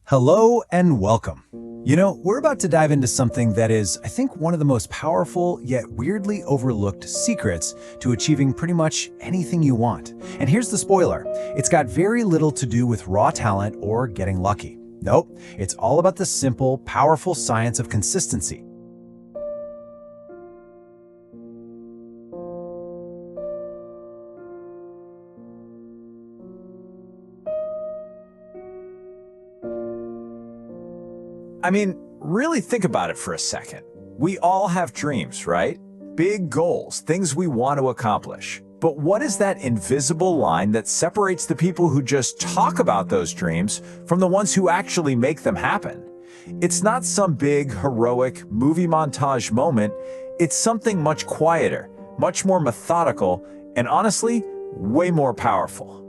Hello and welcome. We're about to dive into something that is, I think, one of the most powerful yet weirdly overlooked secrets to achieving pretty much anything you want. And here's the spoiler. It's got very little to do with raw talent or getting lucky. Nope, it's all about the simple, powerful science of consistency. Really think about it for a second. We all have dreams, right? Big goals, things we want to accomplish. But what is that invisible line that separates the people who just talk about those dreams from the ones who actually make them happen? It's not some big, heroic movie montage moment. It's something much quieter, much more methodical, and honestly, way more powerful.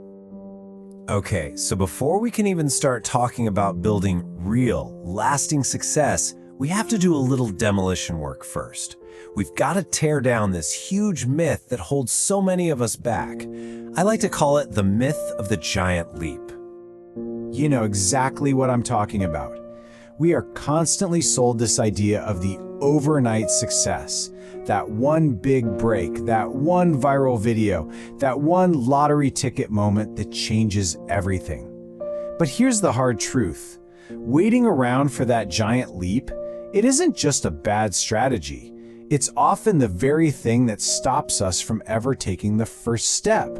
Okay, so before we can even start talking about building real, lasting success, we have to do a little demolition work first. We've got to tear down this huge myth that holds so many of us back. I like to call it the myth of the giant leap. You know exactly what I'm talking about. We are constantly sold this idea of the overnight success. That one big break, that one viral video, that one lottery ticket moment that changes everything. But here's the hard truth. Waiting around for that giant leap, it isn't just a bad strategy. It's often the very thing that stops us from ever taking the first step.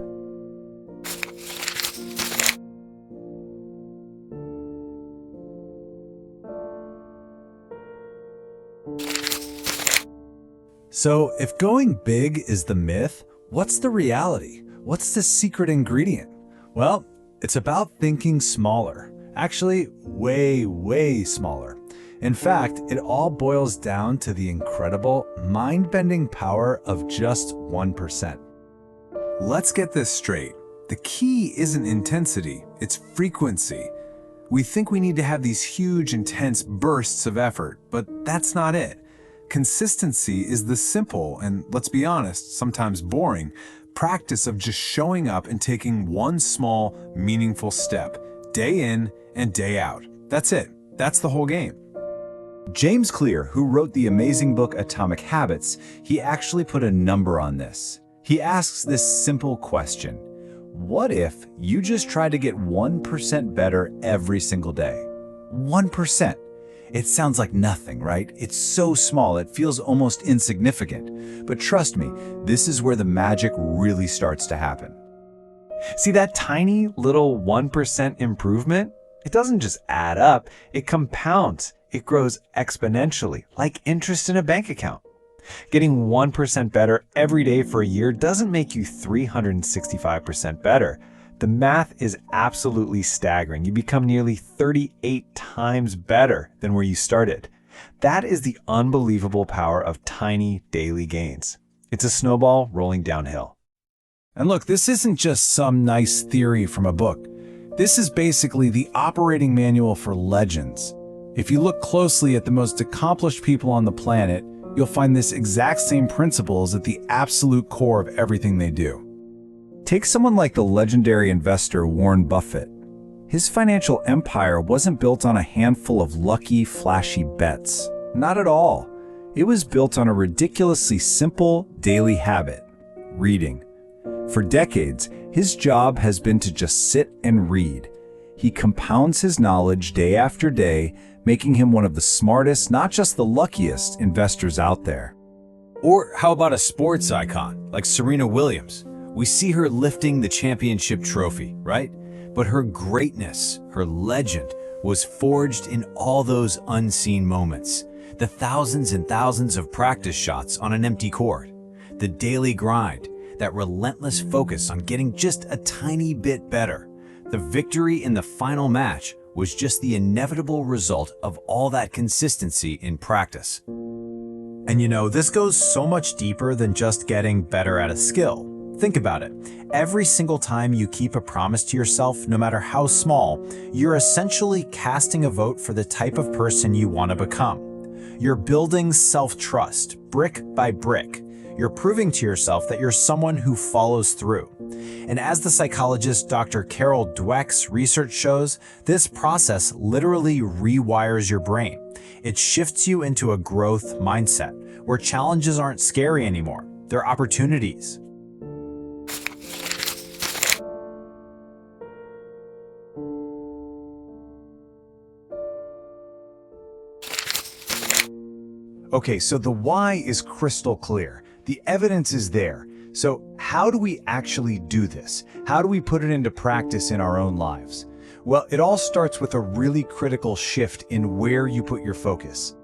So, if going big is the myth, what's the reality? What's the secret ingredient? Well, it's about thinking smaller. Actually, way smaller. In fact, it all boils down to the incredible, mind-bending power of just 1%. Let's get this straight. The key isn't intensity, it's frequency. We think we need to have these huge, intense bursts of effort, but that's not it. Consistency is the simple and, let's be honest, sometimes boring, practice of just showing up and taking one small, meaningful step, day in and day out. That's it. That's the whole game. James Clear, who wrote the amazing book Atomic Habits, he actually put a number on this. He asks this simple question: what if you just try to get 1% better every single day? 1%. It sounds like nothing, right? It's so small, it feels almost insignificant. But trust me, this is where the magic really starts to happen. See that tiny little 1% improvement? It doesn't just add up, it compounds. It grows exponentially, like interest in a bank account. Getting 1% better every day for a year doesn't make you 365% better. The math is absolutely staggering. You become nearly 38 times better than where you started. That is the unbelievable power of tiny daily gains. It's a snowball rolling downhill. And look, this isn't just some nice theory from a book. This is basically the operating manual for legends. If you look closely at the most accomplished people on the planet, you'll find this exact same principles at the absolute core of everything they do. Take someone like the legendary investor Warren Buffett. His financial empire wasn't built on a handful of lucky, flashy bets. Not at all. It was built on a ridiculously simple daily habit: reading. For decades, his job has been to just sit and read. He compounds his knowledge day after day, making him one of the smartest, not just the luckiest, investors out there. Or how about a sports icon like Serena Williams? We see her lifting the championship trophy, right? But her greatness, her legend, was forged in all those unseen moments. The thousands and thousands of practice shots on an empty court. The daily grind, that relentless focus on getting just a tiny bit better. The victory in the final match was just the inevitable result of all that consistency in practice. And this goes so much deeper than just getting better at a skill. Think about it. Every single time you keep a promise to yourself, no matter how small, you're essentially casting a vote for the type of person you want to become. You're building self-trust, brick by brick. You're proving to yourself that you're someone who follows through. And as the psychologist Dr. Carol Dweck's research shows, this process literally rewires your brain. It shifts you into a growth mindset, where challenges aren't scary anymore. They're opportunities. Okay, so the why is crystal clear. The evidence is there. So how do we actually do this? How do we put it into practice in our own lives? Well, it all starts with a really critical shift in where you put your focus.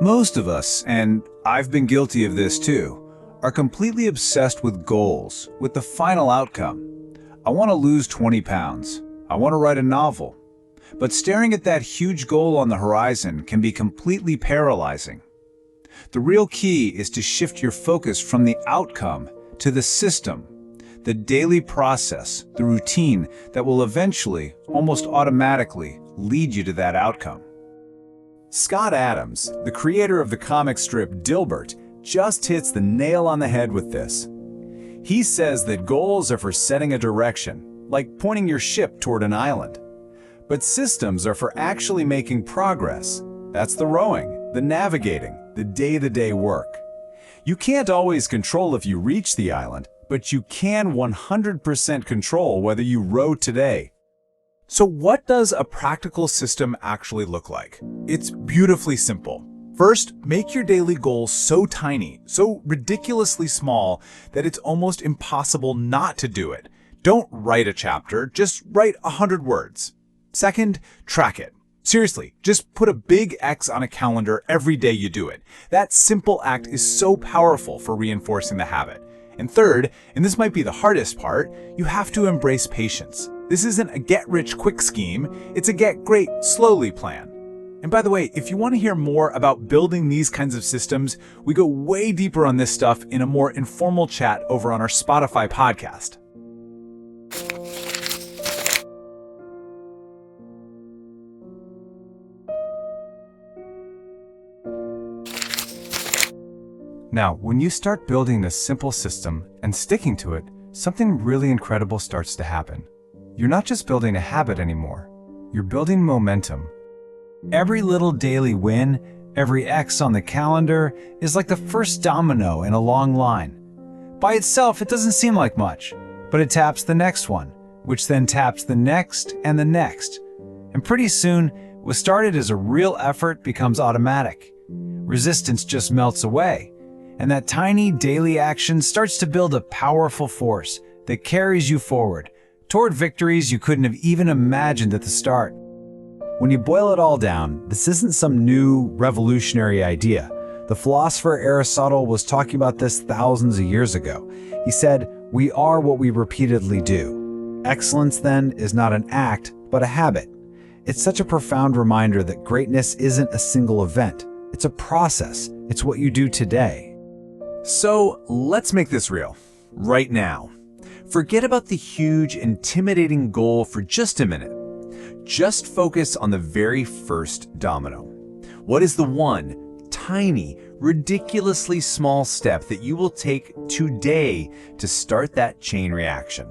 Most of us, and I've been guilty of this too, are completely obsessed with goals, with the final outcome. I want to lose 20 pounds. I want to write a novel. But staring at that huge goal on the horizon can be completely paralyzing. The real key is to shift your focus from the outcome to the system, the daily process, the routine that will eventually, almost automatically, lead you to that outcome. Scott Adams, the creator of the comic strip Dilbert, just hits the nail on the head with this. He says that goals are for setting a direction, like pointing your ship toward an island. But systems are for actually making progress. That's the rowing, the navigating, the day-to-day work. You can't always control if you reach the island, but you can 100% control whether you row today. So what does a practical system actually look like? It's beautifully simple. First, make your daily goals so tiny, so ridiculously small, that it's almost impossible not to do it. Don't write a chapter, just write 100 words. Second, track it. Seriously, just put a big X on a calendar every day you do it. That simple act is so powerful for reinforcing the habit. And third, and this might be the hardest part, you have to embrace patience. This isn't a get-rich-quick scheme, it's a get-great-slowly plan. And by the way, if you want to hear more about building these kinds of systems, we go way deeper on this stuff in a more informal chat over on our Spotify podcast. Now, when you start building this simple system and sticking to it, something really incredible starts to happen. You're not just building a habit anymore, you're building momentum. Every little daily win, every X on the calendar, is like the first domino in a long line. By itself, it doesn't seem like much, but it taps the next one, which then taps the next and the next. And pretty soon, what started as a real effort becomes automatic. Resistance just melts away. And that tiny daily action starts to build a powerful force that carries you forward toward victories you couldn't have even imagined at the start. When you boil it all down, this isn't some new revolutionary idea. The philosopher Aristotle was talking about this thousands of years ago. He said, "We are what we repeatedly do." Excellence, then, is not an act, but a habit. It's such a profound reminder that greatness isn't a single event. It's a process. It's what you do today. So let's make this real, right now. Forget about the huge, intimidating goal for just a minute. Just focus on the very first domino. What is the one tiny, ridiculously small step that you will take today to start that chain reaction?